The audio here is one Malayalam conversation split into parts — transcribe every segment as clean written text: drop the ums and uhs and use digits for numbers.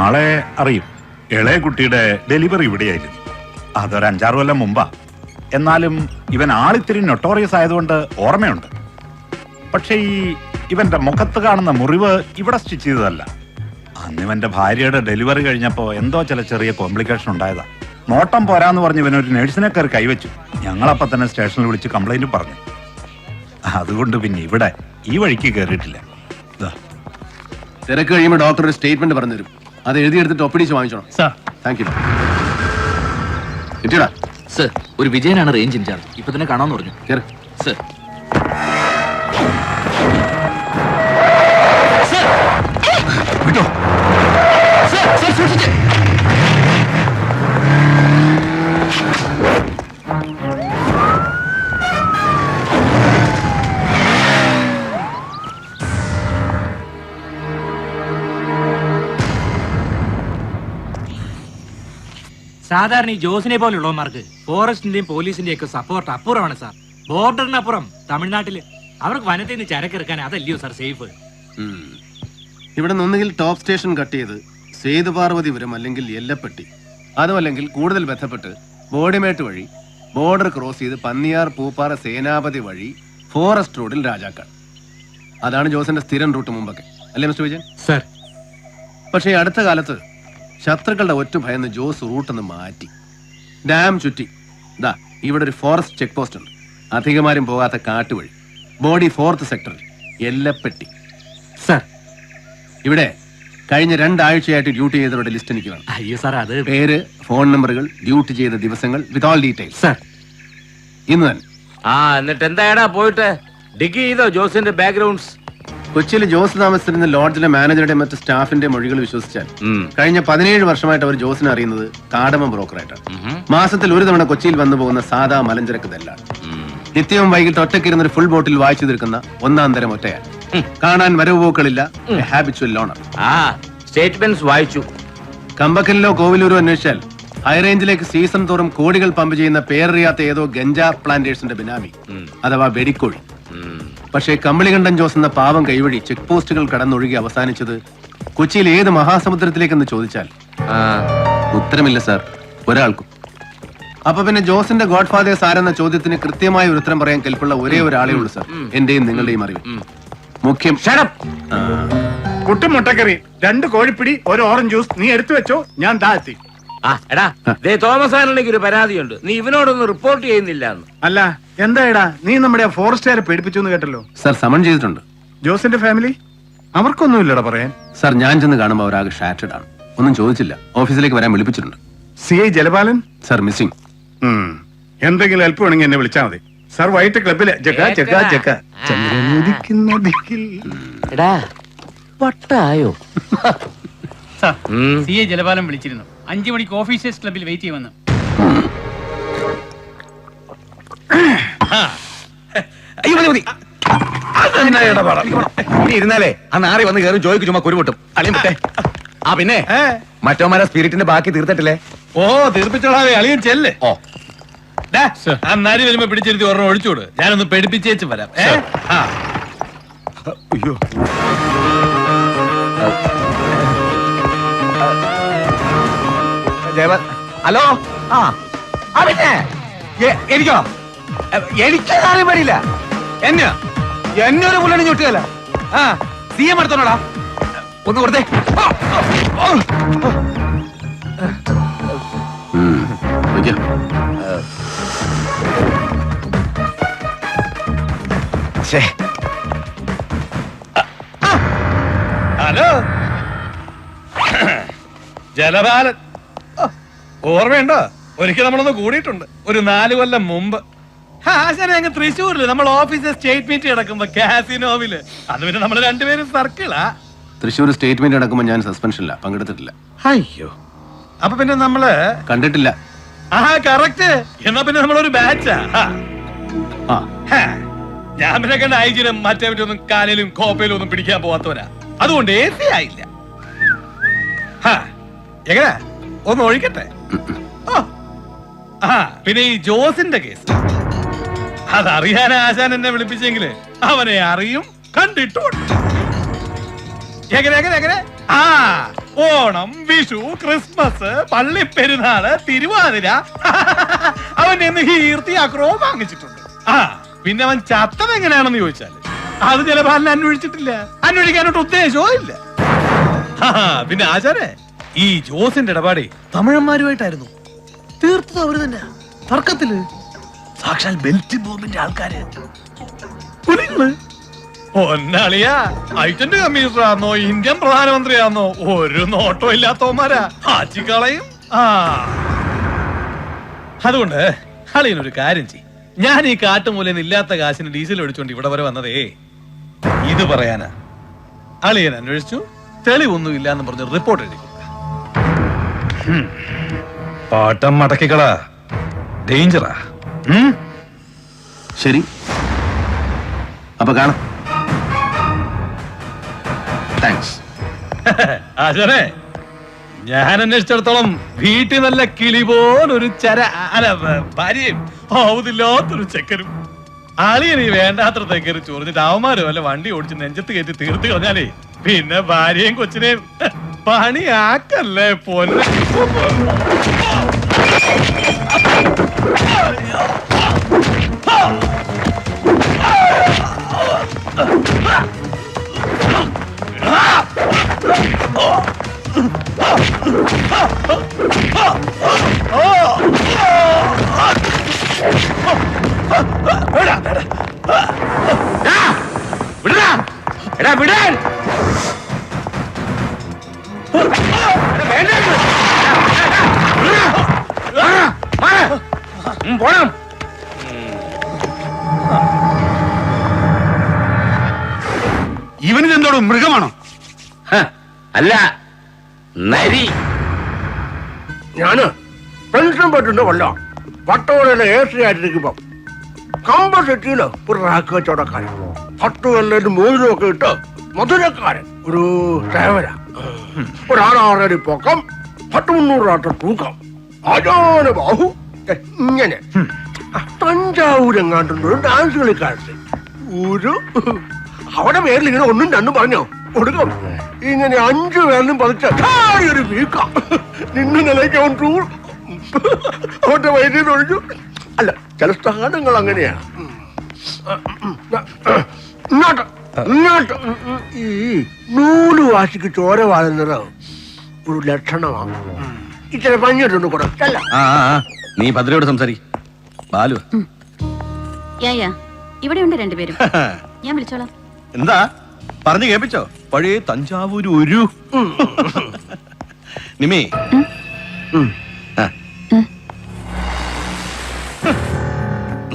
ആളെ അറിയും. ഇളയ കുട്ടിയുടെ ഡെലിവറി ഇവിടെയായിരുന്നു. അതൊരു 5-6 കൊല്ലം മുമ്പാ. എന്നാലും ഇവൻ ആളിത്തിരി നൊട്ടോറിയസ് ആയതുകൊണ്ട് ഓർമ്മയുണ്ട്. പക്ഷെ ഇവന്റെ മുഖത്ത് കാണുന്ന മുറിവ് ഇവിടെ സ്റ്റിച്ച് ചെയ്തതല്ല. അന്ന് ഇവന്റെ ഭാര്യയുടെ ഡെലിവറി കഴിഞ്ഞപ്പോ എന്തോ ചില ചെറിയ കോംപ്ലിക്കേഷൻ ഉണ്ടായതാ. നോട്ടം പോരാന്ന് പറഞ്ഞ് ഇവനൊരു നഴ്സിനെ കയറി കൈവച്ചു. ഞങ്ങളപ്പോ തന്നെ സ്റ്റേഷനിൽ വിളിച്ച് കംപ്ലൈന്റ് പറഞ്ഞു. അതുകൊണ്ട് പിന്നെ ഇവിടെ ഈ വഴിക്ക് കയറിയിട്ടില്ല. തിരക്ക് കഴിയുമ്പോൾ ഡോക്ടർ ഒരു സ്റ്റേറ്റ്മെന്റ് പറഞ്ഞു തരും. അത് എഴുതിയെടുത്തിട്ട് ഒപ്പിടിച്ച് വാങ്ങിച്ചോണം. Thank you. കിട്ടിയടാ സർ? ഒരു വിജയനാണ് റേഞ്ച് ഇൻചാർജ്. ഇപ്പൊ തന്നെ കാണാന്ന് പറഞ്ഞു. സർ വിട്ടോ. സാധാരണ ഈ ജോസിനെ പോലുള്ളവന്മാർക്ക് ഫോറസ്റ്റിന്റെയും പോലീസിന്റെയും ഒക്കെ സപ്പോർട്ട് അപ്പുറമാണ് സാർ. ബോർഡറിനപ്പുറം തമിഴ്നാട്ടില് അവർക്ക് വനത്തിൽ നിന്ന് ചരക്കിറക്കാൻ അതല്ലയോ സാർ സേഫ്? ഇവിടെ നിന്നൊന്നുകിൽ ടോപ്പ് സ്റ്റേഷൻ കട്ട് ചെയ്ത് സേതുപാർവതിപുരം അല്ലെങ്കിൽ എല്ലപ്പെട്ടി, അതുമല്ലെങ്കിൽ കൂടുതൽ ബന്ധപ്പെട്ട് ബോഡിമേട്ട് വഴി ബോർഡർ ക്രോസ് ചെയ്ത് പന്നിയാർ പൂപ്പാറ സേനാപതി വഴി ഫോറസ്റ്റ് റോഡിൽ രാജാക്കാട്. അതാണ് ജോസിന്റെ സ്ഥിരം റൂട്ട് മുമ്പൊക്കെ, അല്ലേ മിസ്റ്റർ വിജയൻ? സർ, പക്ഷേ അടുത്ത കാലത്ത് ശത്രുക്കളുടെ ഒറ്റ ഭയന്ന് ജോസ് റൂട്ടൊന്ന് മാറ്റി. ഡാം ചുറ്റി ദാ ഇവിടെ ഒരു ഫോറസ്റ്റ് ചെക്ക് പോസ്റ്റ് ഉണ്ട്. അധികമാരും പോകാത്ത കാട്ടുവഴി, ബോഡി 4th സെക്ടറിൽ എല്ലപ്പെട്ടി. സർ, ഇവിടെ കഴിഞ്ഞ 2 ആഴ്ചയായിട്ട് ഡ്യൂട്ടി ചെയ്തവരുടെ ലിസ്റ്റ് എനിക്ക് വേണം. അയ്യോ സാർ, അത് പേര്, ഫോൺ നമ്പറുകൾ, ഡ്യൂട്ടി ചെയ്ത ദിവസങ്ങൾ വിത്ത് ഓൾ ഡീറ്റെയിൽസ്. സർ, ഇന്ന് തന്നെ. എന്നിട്ട് എന്താടാ പോയിട്ട് ഡിഗ് ചെയ്തോ ജോസിന്റെ ബാക്ക്ഗ്രൗണ്ട്സ്? കൊച്ചിയിൽ ജോസ് താമസിച്ചിരുന്ന ലോഡ്ജിലെ മാനേജറുടെ മറ്റ് സ്റ്റാഫിന്റെ മൊഴികൾ വിശ്വസിച്ചാൽ കഴിഞ്ഞ 17 വർഷമായിട്ട് അവർ ജോസിനെ അറിയുന്നത് കാടമ ബ്രോക്കറായിട്ടാണ്. മാസത്തിൽ ഒരു തവണ കൊച്ചിയിൽ വന്നു പോകുന്ന സാധാ മലഞ്ചരക്ക് ദല്ലാൾ. നിത്യവും വൈകിട്ട് ഒറ്റയ്ക്കിരുന്ന ഒരു ഫുൾ ബോട്ടിൽ വായിച്ചു തീർക്കുന്ന 1-ാം തരം ഒറ്റയാൻ. കാണാൻ വരവ് പോക്കളില്ല, ഹാബിച്വൽ ലോണർ. സ്റ്റേറ്റ്മെന്റ്സ് വായിച്ചു. കമ്പക്കലിലോ കോവിലൂരോ അന്വേഷിച്ചാൽ ഹൈറേഞ്ചിലേക്ക് സീസൺ തോറും കോടികൾ പമ്പ് ചെയ്യുന്ന പേരറിയാത്ത ഏതോ ഗഞ്ചാ പ്ലാന്റേഴ്സിന്റെ ബിനാമി, അഥവാ വെടിക്കോഴി. പക്ഷേ കമ്പളികണ്ഠൻ ജോസ് എന്ന പാവം കൈവഴി ചെക്ക് പോസ്റ്റുകൾ കടന്നൊഴുകി അവസാനിച്ചത് കൊച്ചിയിൽ ഏത് മഹാസമുദ്രത്തിലേക്കെന്ന് ചോദിച്ചാൽ ഉത്തരമില്ല സാർ, ഒരാൾക്കും. അപ്പൊ പിന്നെ ജോസിന്റെ ഗോഡ് ഫാദേഴ്സ് ആരെന്ന ചോദ്യത്തിന് കൃത്യമായ ഒരു ഉത്തരം പറയാൻ കെൽപ്പുള്ള ഒരേ ഒരാളേ ഉള്ളൂ സാർ, എന്റെയും നിങ്ങളുടെയും അറിവ്. മുഖ്യം കുട്ടും മുട്ടക്കറി, 2 കോഴിപ്പിടി, 1 ഓറഞ്ച് ജ്യൂസ് നീ എടുത്തു വെച്ചോ, ഞാൻ താഴ്ത്തി. എടാ തോമസ് ആന്റണിക്ക് ഒരു പരാതിയുണ്ട്, നീ ഇവനോടൊന്ന് റിപ്പോർട്ട് ചെയ്യുന്നില്ല. അല്ല എന്താ എടാ, നീ നമ്മുടെ ഫോറസ്റ്റുകാരെ പേടിപ്പിച്ചു എന്ന് കേട്ടല്ലോ. സാർ സമൺ ചെയ്തിട്ടുണ്ട്. ജോസിന്റെ ഫാമിലി അവർക്കൊന്നുമില്ലടാ പറയാൻ. സാർ ഞാൻ ചെന്ന് കാണുമ്പോൾ അവരാകെ ഷാറ്റഡ് ആണ്. ഒന്നും ചോദിച്ചില്ല, ഓഫീസിലേക്ക് വരാൻ വിളിപ്പിച്ചിട്ടുണ്ട്. CI ജലപാലൻ sir missing. എന്തെങ്കിലും ഹെൽപ്പ് വേണമെങ്കിൽ എന്നെ വിളിച്ചാൽ മതി. സാർ വൈകിട്ട് ക്ലബിലെ വട്ടായോ? CI ജലപാലം വിളിച്ചിരുന്നു. 5 മണിക്ക് ഓഫീസേഴ്സ് ക്ലബിൽ വെയിറ്റ് ചെയ്യുമെന്ന്. ഇരുന്നാലേ ആ നാറി വന്ന് കയറി ജോയിക്ക് ചുമ്മാ കുരുമുട്ടും. പിന്നെ മറ്റോമാരെ സ്പിരിറ്റിന്റെ ബാക്കി തീർത്തിട്ടില്ലേ? തീർപ്പിച്ചോളാവേ, അളിയൻ ചെല്ല്. ആ നാരി വരുമ്പോ പിടിച്ചിരുത്തി ഒരെണ്ണം ഒഴിച്ചോട്, ഞാനൊന്ന് പെടിപ്പിച്ചേച്ച് വരാം. അയ്യോ, ഹലോ. പിന്നെ എനിക്കോ? എനിക്ക് കാര്യം പറ്റില്ല. എന്നൊരു പുള്ളി ചുട്ടുകല്ല. CM എടുത്തോടാ, ഒന്ന് കൊടുത്തേ. ഹലോ ജലപാലൻ, ഓർമ്മയുണ്ടോ? ഒരിക്കൽ നമ്മളൊന്ന് കൂടിയിട്ടുണ്ട്, ഒരു 4 കൊല്ലം മുമ്പ്. അങ്ങ് തൃശ്ശൂരില് നമ്മൾ ഓഫീസിൽ സ്റ്റേറ്റ് മീറ്റ് കിടക്കുമ്പോ കാസിനോവില്. അത് പിന്നെ നമ്മൾ രണ്ടുപേരും സർക്കിളാ. തൃശ്ശൂർ സ്റ്റേറ്റ്മെന്റ് നടക്കുമ്പോൾ ഞാൻ സസ്പെൻഷനില്ല, പങ്കെടുത്തിട്ടില്ല. അയ്യോ, അപ്പൊ പിന്നെ നമ്മള് കണ്ടിട്ടില്ല. കറക്റ്റ്. എന്നാ പിന്നെ നമ്മളൊരു ബാച്ചാ. ഞാൻ പിന്നെ കണ്ട ഐജിനും മറ്റേവറ്റൊന്നും കാലിലും കോപ്പയിലും ഒന്നും പിടിക്കാൻ പോവാത്തവരാ. അതുകൊണ്ട് AC ആയില്ല. എങ്ങനെ ഒന്ന് ഒഴിക്കട്ടെ. പിന്നെ ഈ ജോസിന്റെ കേസ് അതറിയാൻ ആശാൻ എന്നെ വിളിപ്പിച്ചെങ്കില് അവനെ അറിയും, കണ്ടിട്ടുണ്ട്. എങ്ങനെ ഓണം, വിഷു, ക്രിസ്മസ്, പള്ളിപ്പെരുന്നാള്, തിരുവാതിര അവൻ എന്ന് കീർത്തി അക്രമവും വാങ്ങിച്ചിട്ടുണ്ട്. ആ പിന്നെ അവൻ ചത്തത് എങ്ങനെയാണെന്ന് ചോദിച്ചാല് അത് ചിലപ്പോ അല്ല അന്വേഷിച്ചിട്ടില്ല, അന്വേഷിക്കാനോട്ട് ഉദ്ദേശവും ഇല്ല. പിന്നെ ആചാരേ, ഈ ജോസിന്റെ ഇടപാടെ തമിഴന്മാരുമായിട്ടായിരുന്നു. തീർത്തത് അവര് തന്നെ, തർക്കത്തില് സാക്ഷാൽ ബെൽറ്റ് ബോംബിന്റെ ആൾക്കാര്. ഒന്നാളിയാ ഐറ്റന്റ് കമ്മീഷണറാന്നോ ഇന്ത്യൻ പ്രധാനമന്ത്രിയാന്നോ ഒരു നോട്ടം ഇല്ലാത്തവന്മാരാ, ആച്ചിക്കളയും. അതുകൊണ്ട് അളിയനൊരു കാര്യം ചെയ്യും. ഞാൻ ഈ കാട്ടുമൂലന്ന് ഇല്ലാത്ത കാശിന് ഡീസൽ ഒഴിച്ചോണ്ട് ഇവിടെ വരെ വന്നതേ ഇത് പറയാനാ. അളിയൻ അന്വേഷിച്ചു, തെളിവൊന്നും ഇല്ലാന്ന് പറഞ്ഞ് റിപ്പോർട്ട് എഴുതി കൊടുക്ക. പാട്ടം മടക്കിക്കളാ, ഡേഞ്ചറാ. ശരി, അപ്പൊ കാണാം. താങ്ക്സ്. ആശാനെ, ഞാൻ അന്വേഷിച്ചിടത്തോളം വീട്ടിൽ നല്ല കിളി പോലൊരു ഭാര്യയും ആവുന്നില്ലാത്തൊരു ചെക്കനും അളിയൻ ഈ വേണ്ടാത്ര കയറി ചൊറിഞ്ഞിട്ട് അവന്മാരും വല്ല വണ്ടി ഓടിച്ച് നെഞ്ചത്ത് കയറ്റി തീർത്ത് കളഞ്ഞാലേ പിന്നെ ഭാര്യയും കൊച്ചിനെയും പണിയാക്കല്ലേ പൊന്നെ. ഇവനിതെന്തോടും മൃഗമാണോ? അല്ല, നരി. ഞാന് പെൻഷൻ പറ്റുന്ന കൊല്ലം പട്ടോളയിലെ ഏസി ആയിട്ടിരിക്കുമ്പോ കമ്പ സിറ്റിയില് ഒരു റാക്ക് കച്ചവടക്കാരൻ പട്ടുകല്ലും മോതിരം ഒക്കെ ഇട്ട് മധുരക്കാരൻ ഒരു സേവന ഒരാളാറടി പൊക്കം 10-300 തൂക്കം അജാന ബാഹു ഇങ്ങനെ തഞ്ചാവൂരെങ്ങാണ്ടുണ്ട് ഡാൻസ് കളിക്കാരൻ ഒരു അവിടെ പേരിൽ ഇങ്ങനെ ഒന്നും രണ്ടും പറഞ്ഞോ കൊടുക്കും ഇങ്ങനെ 5 പേരിലും പതിച്ച ഒരു വീക്കാം നിന്ന് നിലയ്ക്കവൻ ടൂർ അവന്റെ വൈദ്യുതി ഒഴിച്ചു. അല്ല, ചില സ്ഥാനങ്ങൾ അങ്ങനെയാ. ഇങ്ങോട്ട് ഇങ്ങോട്ട് ഈ നൂല് വാശിക്ക് ചോര വാഴുന്നത് ഒരു ലക്ഷണമാണ്. ഇച്ചിരി പഞ്ഞിട്ടൊന്ന് കൊടുക്കല്ല. നീ ഭദ്രയോട് സംസാരിക്കും. ബാലു ഇവിടെയുണ്ട് രണ്ടുപേരും. ഞാൻ വിളിച്ചോളാം. എന്താ പറഞ്ഞു കേൾപ്പിച്ചോ? പഴയ തഞ്ചാവൂര് ഒരു നിമേ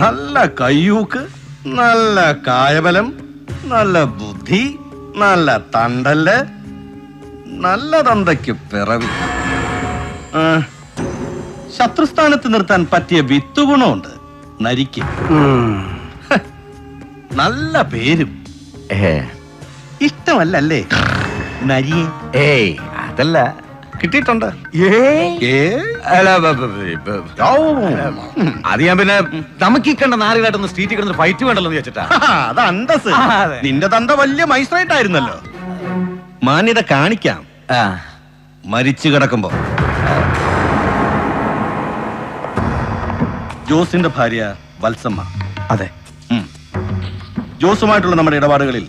നല്ല കയ്യൂക്ക്, നല്ല കായബലം, നല്ല ബുദ്ധി, നല്ല തണ്ടല്, നല്ല തന്തയ്ക്ക് പിറവി, ശത്രുസ്ഥാനത്ത് നിർത്താൻ പറ്റിയ വിത്തുഗുണമുണ്ട് നരിക്ക്. നല്ല പേരും. ഇഷ്ടമല്ലേ നരിയെ? ഏയ് അതല്ല, കിട്ടിയിട്ടുണ്ട്. അത് ഞാൻ പിന്നെ നമുക്ക് ഈ കണ്ട നാലുകാട്ടൊന്ന് സ്ട്രീറ്റിൽ കിടന്ന് ഫൈറ്റ് വേണ്ടല്ലോ എന്ന് വെച്ചിട്ടാ. അത് അന്തസ്. നിന്റെ തന്ത വലിയ മൈസ്ട്രേറ്റ് ആയിരുന്നല്ലോ. മാന്യത കാണിക്കാം മരിച്ചു കിടക്കുമ്പോ. ജോസിന്റെ ഭാര്യ വത്സമ്മ. അതെ, ജോസുമായിട്ടുള്ള നമ്മുടെ ഇടപാടുകളിൽ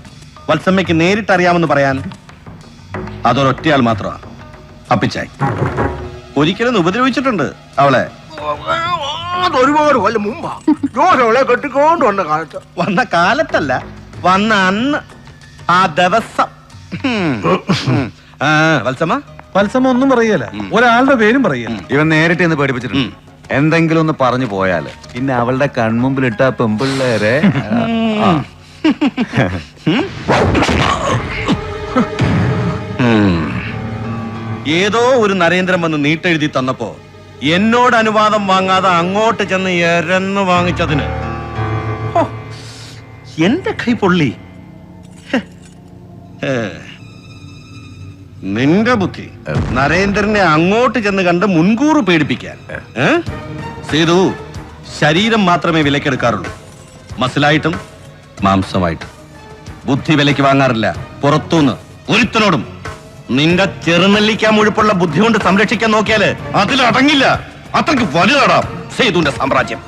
വത്സമ്മയ്ക്ക് നേരിട്ട് അറിയാമെന്ന് പറയാൻ അതൊരൊറ്റയാൾ മാത്രമാണ്, അപ്പിച്ചായി. ഒരിക്കലും ഉപദ്രവിച്ചിട്ടുണ്ട് അവളെ. അതൊരുപാട് കൊല്ലം മുമ്പാ ജോസവളെ കെട്ടിക്കൊണ്ട് വന്ന കാലത്തല്ല, വന്ന അന്ന്, ആ ദിവസം. വത്സമ്മ പത്സമ ഒന്നും പറയല, ഒരാളുടെ പേരും പറയല. ഇവൻ നേരിട്ട് എന്ന് പേടിപ്പിച്ചിട്ടുണ്ട്. എന്തെങ്കിലും ഒന്ന് പറഞ്ഞു പോയാല് പിന്നെ അവളുടെ കൺമുമ്പിലിട്ട പെമ്പിള്ളേരെ ഏതോ ഒരു നരേന്ദ്രൻ വന്ന് നീട്ടെഴുതി തന്നപ്പോ എന്നോട് അനുവാദം വാങ്ങാതെ അങ്ങോട്ട് ചെന്ന് എരന്ന് വാങ്ങിച്ചതിന് എന്റെ കൈ പൊള്ളി. നിന്റെ ബുദ്ധി നരേന്ദ്രനെ അങ്ങോട്ട് ചെന്ന് കണ്ട് മുൻകൂർ പേടിപ്പിക്കാൻ. സേതു ശരീരം മാത്രമേ വിലക്കെടുക്കാറുള്ളൂ, മസിലായിട്ടും മാംസമായിട്ടും. ബുദ്ധി വിലയ്ക്ക് വാങ്ങാറില്ല പുറത്തുനിന്ന് ഒരുത്തനോടും. നിന്റെ ചെറുനെല്ലിക്കാൻ മുഴുപ്പുള്ള ബുദ്ധി കൊണ്ട് സംരക്ഷിക്കാൻ നോക്കിയാല് അതിലടങ്ങില്ല. അത്രക്ക് വലുതാടാ സേതുവിന്റെ സാമ്രാജ്യം.